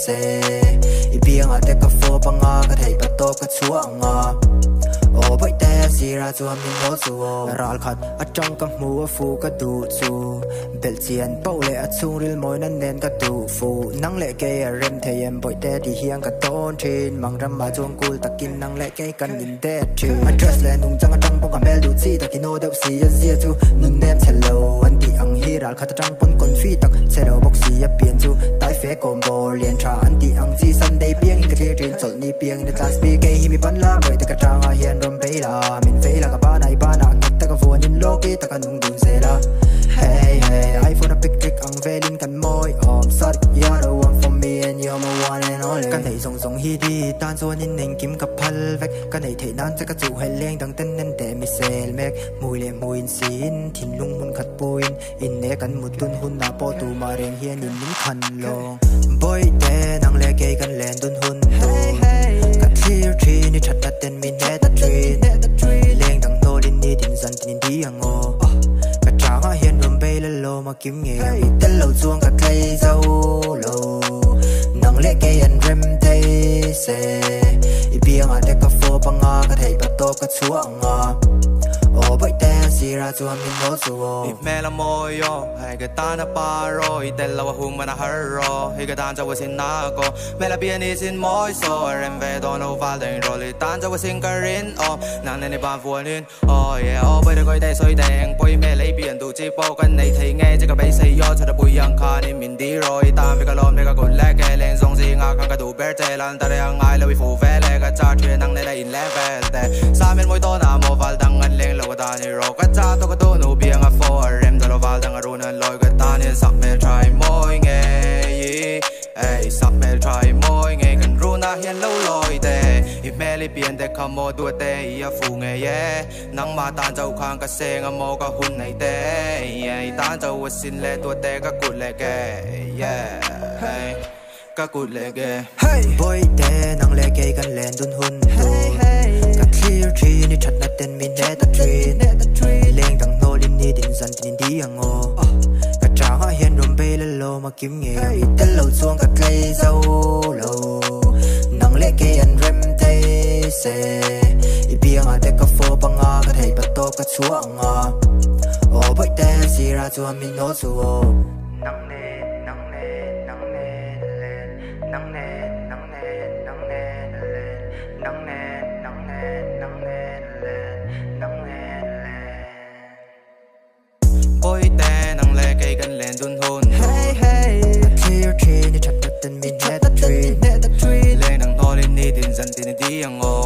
se ibiang ate ka fo panga ka thei pa to ka chuanga o boi te sira chu min no chu ral khat atang ka mu fu ka du chu bel chian pau le a chung ril moi nan nen ka du fu nang le ke rem theyem boi te di hiang ka ton thin mang ram ma chung kul takin nang le ke kan in de thi address le nung chang atang pong ka bel du chi takin no deuh si ya zia chu nun nem hello an ti ang hi ral khat atang pon kon fi tak chero box si ya pian chu tai fe combo lien tra an ti ang chi sunday piang in ka thir thin chol ni piang in the class p ke hi mi pan la boi te ka tang a hian rom pe la min fe la ka ba nai ba na ngit ta ka phone in loki ta ka nung dun se la hey hey iPhone a big trick ang velin kan moi sorry you're the one for me and you're my one and only kan thei song song hi di tan chuan in ning kim ka phal vek kan thei thei nan cha ka chu hai leng dang ten nen te mi sel mek mui le muin sin thin lung mun khat puin in ne kan mutun hun na po tu ma reng hian in min khan lo boy te nang le ke kan len dun hun hey hey ka clear tree ni that that ten min ne that tree leng dang to din ni din zan tin di ang o ka changa hian rom be le lo ma kim nge tel lo chuang ka klei zau lo nang le ke an rem te se ibiang ate ka fo panga ka thei pa to ka chuanga o boi te sira chu min no chu if me la moyo hai ga ta na paro I tel la hung mana harro hi ga dan cha wa sin na ko me la bien is in moi so rem ve don no val den ro li tan cha wa sin ka rin nang ne ban fu nin yeah boi de goi dai soi dang boi me lấy biển du chi po kan nei thei nghe cha ka bai sei yo cha da bui yang kha ni min di roi tam ve ka lom ne ka gon le ke len song si nga kan ka du ber te lan ta re ang ai le wi fu ve le ka cha thue nang ne dai in level te sa men moi to na mo val dang an leng lo ta ni ro ka cha to ka to no biang a for rem da lo val dang a run an loi ka ta ni sak me try moi nghe hey sak me try moi nghe kan ru na hian lo loi te if me li bien de ka mo du te ya fu nghe ye nang ma tan chau khang ka seng a mo ka hun nei te tan chau wa sin le tu te ka kut le ke hey ka kut le ke hey boy te nang le ke kan len dun hun hey hey ka clear tree ni that na ten min ne that tree leng dang no lin ni din zan tin di ang o ka changa hian rom be le lo ma kim nge tel lo chuang ka klei zau lo nang le ke an rem te se ibiang ate ka fo panga ka thei pa to ka chuanga o boi te sira chu min no chu o nang ne nang ne nang ne nang ne nang ne nang ne nang ne nang ne nang ne nang ne boi te nang le ke kan len dun hun hey hey clear tree ni that ten min ne that tree le nang no lin ni din zan tin di ang o